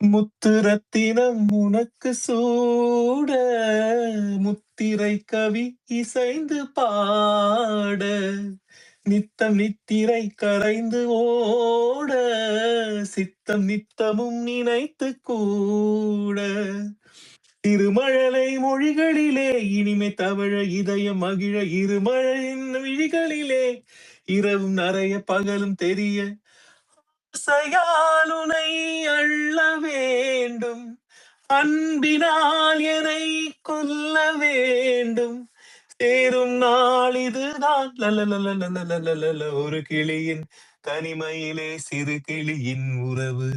முத்து ரத்தினம் உனக்கு சூட முத்திரை கவி இசைந்து பாட நித்தம் நித்திரை கரைந்து ஓட சித்தம் நித்தமும் நினைத்து கூட திருமழலை மொழிகளிலே இனிமை தவழ இதயம் மகிழ இருமழையின் விழிகளிலே இரவும் நரைய பகலும் தெரிய ஆசையால் அள்ள வேண்டும் அன்பினால் என்னை கொல்ல வேண்டும் சேரும் நாள் இதுதான் லலலலலலலலல. ஒரு கிளியின் தனிமையிலே சிறு கிளியின் உறவு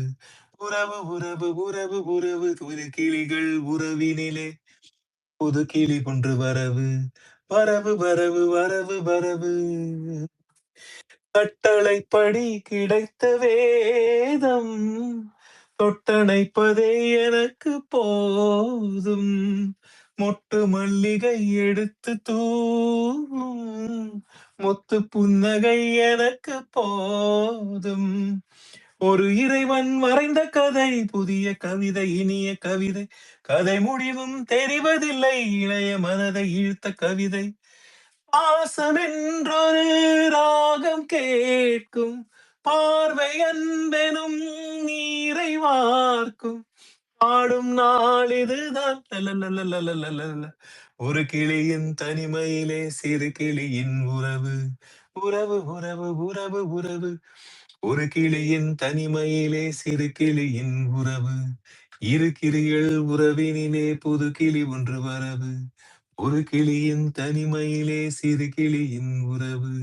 உறவு உறவு உறவு உறவு ஒரு கிளிகள் உறவினிலே புது கிளி கொன்று வரவு வரவு வரவு வரவு வரவு கட்டளைப்படி கிடைத்த வேதம் தொட்டணைப்பதே எனக்கு போதும் மொட்டு மல்லிகை எடுத்து தூவும் முத்து புன்னகை எனக்கு போதும் ஒரு இறைவன் வரைந்த கதை புதிய கவிதை இனிய கவிதை கதை முடிவும் தெரிவதில்லை இளைய மனதை இழுத்த கவிதை பாசம் என்றொரு ராகம் கேட்கும் பார்வை அன்பெனும் நீரை வார்க்கும் பாடும் நாள் இதுதான் லலலலலலலலல. ஒரு கிளியின் தனிமையிலே சிறு கிளியின் உறவு உறவு உறவு உறவு உறவு ஒரு கிளியின் தனிமையிலே சிறு கிளியின் உறவு இரு கிளிகள் உறவினிலே புது கிளி ஒன்று வரவு ஒரு கிளியின் தனிமையிலே சிறு கிளியின் உறவு